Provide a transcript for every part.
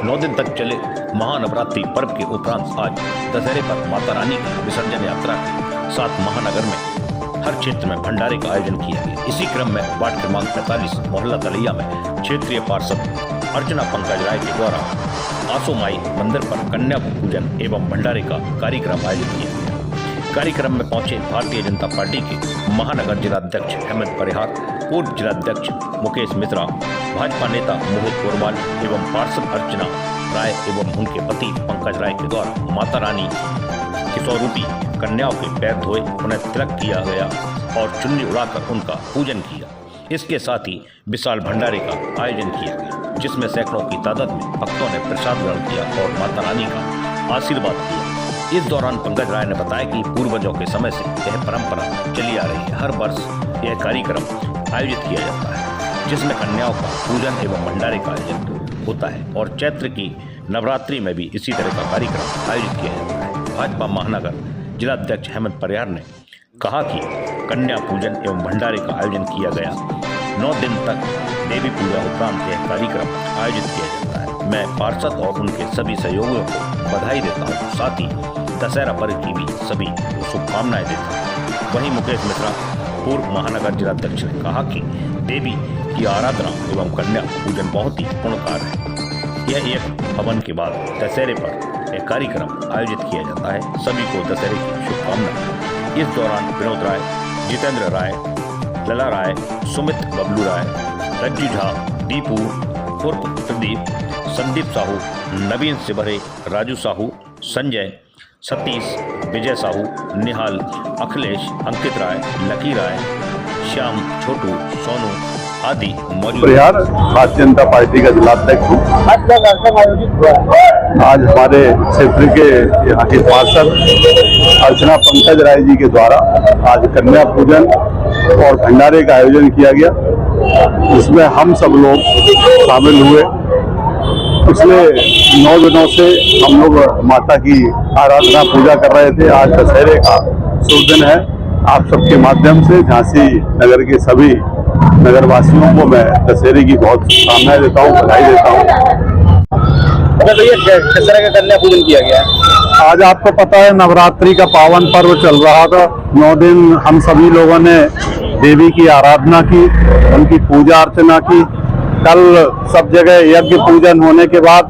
9 दिन तक चले महानवरात्रि पर्व के उपरांत आज दशहरे पर माता रानी की विसर्जन यात्रा के साथ महानगर में हर क्षेत्र में भंडारे का आयोजन किया गया। इसी क्रम में वार्ड क्रमांक 45 मोहल्ला तलैया में क्षेत्रीय पार्षद अर्चना पंकज राय के द्वारा आसो माई मंदिर पर कन्या पूजन एवं भंडारे का कार्यक्रम आयोजित किया गया। कार्यक्रम में पहुंचे भारतीय जनता पार्टी के महानगर जिलाध्यक्ष हेमंत परिहार, पूर्व जिलाध्यक्ष मुकेश मिश्रा, भाजपा नेता मोहित गोरवाल एवं पार्षद अर्चना राय एवं उनके पति पंकज राय के द्वारा माता रानी की स्वरूपी कन्याओं के पैर धोए, उन्हें तिलक किया गया और चुन्नी उड़ाकर उनका पूजन किया। इसके साथ ही विशाल भंडारे का आयोजन किया गया, जिसमें सैकड़ों की तादाद में भक्तों ने प्रसाद ग्रहण किया और माता रानी का आशीर्वाद किया। इस दौरान पंकज राय ने बताया कि पूर्वजों के समय से यह परंपरा चली आ रही है। हर वर्ष यह कार्यक्रम आयोजित किया जाता है, जिसमें कन्याओं का पूजन एवं भंडारे का आयोजन होता है और चैत्र की नवरात्रि में भी इसी तरह का कार्यक्रम आयोजित किया जाता है। भाजपा महानगर जिलाध्यक्ष हेमंत परिहार ने कहा कि कन्या पूजन एवं भंडारे का आयोजन किया गया। 9 दिन तक देवी पूजा उपरांत यह कार्यक्रम आयोजित किया जाता है। मैं पार्षद और उनके सभी सहयोगियों को बधाई देता हूँ, साथ ही दशहरा पर्व की भी सभी शुभकामनाएं देता हूँ। वहीं मुकेश मिश्रा, पूर्व महानगर जिलाध्यक्ष ने कहा कि देवी की आराधना एवं कन्या पूजन बहुत ही पुण्य कार्य है। यह एक हवन के बाद दशहरे पर यह कार्यक्रम आयोजित किया जाता है। सभी को दशहरे की शुभकामनाएं। इस दौरान विनोद राय, जितेंद्र राय, लला राय, सुमित बबलू राय, रज्जू झा, दीपू उर्फ प्रदीप, संदीप साहू, नवीन सिबरे, राजू साहू, संजय, सतीश, विजय साहू, निहाल, अखिलेश, अंकित राय, लकी राय, श्याम, छोटू, सोनू आदि मौजूद। भारतीय जनता पार्टी का जिलाध्यक्ष हूँ। आज हमारे क्षेत्र के यहाँ के पार्षद अर्चना पंकज राय जी के द्वारा आज कन्या पूजन और भंडारे का आयोजन किया गया, जिसमें हम सब लोग शामिल हुए। पिछले 9 दिनों से हम लोग माता की आराधना पूजा कर रहे थे। आज दशहरे का शुभ दिन है। आप सबके माध्यम से झांसी नगर के सभी नगरवासियों को मैं दशहरे की बहुत शुभकामनाएं देता हूँ, बधाई देता हूँ। भैया किस तरह का कन्या पूजन किया गया? आज आपको पता है नवरात्रि का पावन पर्व चल रहा था। 9 दिन हम सभी लोगों ने देवी की आराधना की, उनकी पूजा अर्चना की। कल सब जगह यज्ञ पूजन होने के बाद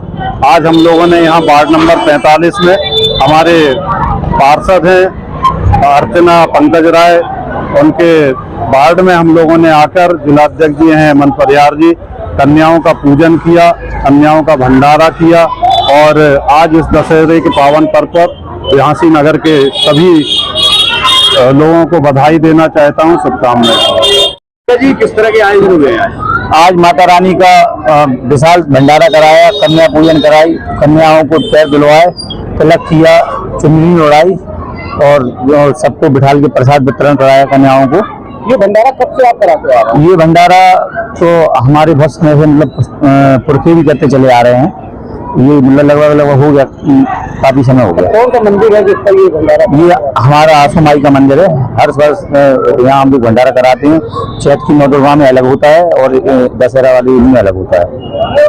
आज हम लोगों ने यहाँ वार्ड नंबर 45 में हमारे पार्षद हैं अर्चना पंकज राय, उनके वार्ड में हम लोगों ने आकर जिलाध्यक्ष जी हैं हेमंत परिहार जी, कन्याओं का पूजन किया, कन्याओं का भंडारा किया और आज इस दशहरे के पावन पर्व पर झांसी नगर के सभी लोगों को बधाई देना चाहता हूं, शुभकामनाएं। जी किस तरह के आयोजन हुए हैं? आज माता रानी का विशाल भंडारा कराया, कन्या पूजन कराई, कन्याओं को पैर धुलवाए, तिलक किया, चुन्नी उड़ाई और सबको बिठाल के प्रसाद वितरण कराया कन्याओं को। ये भंडारा कब से आप कराते हो? ये भंडारा तो हमारे बहुत समय से मतलब पुरखे भी करते चले आ रहे हैं। ये मतलब लगभग हो गया, काफी समय हो गया। कौन सा मंदिर है जिसका ये भंडारा? ये हमारा आसो माई का मंदिर है। हर वर्ष यहाँ हम लोग भंडारा कराते हैं। चैत की नौ दुर्गा में अलग होता है और दशहरा वाली में अलग होता है।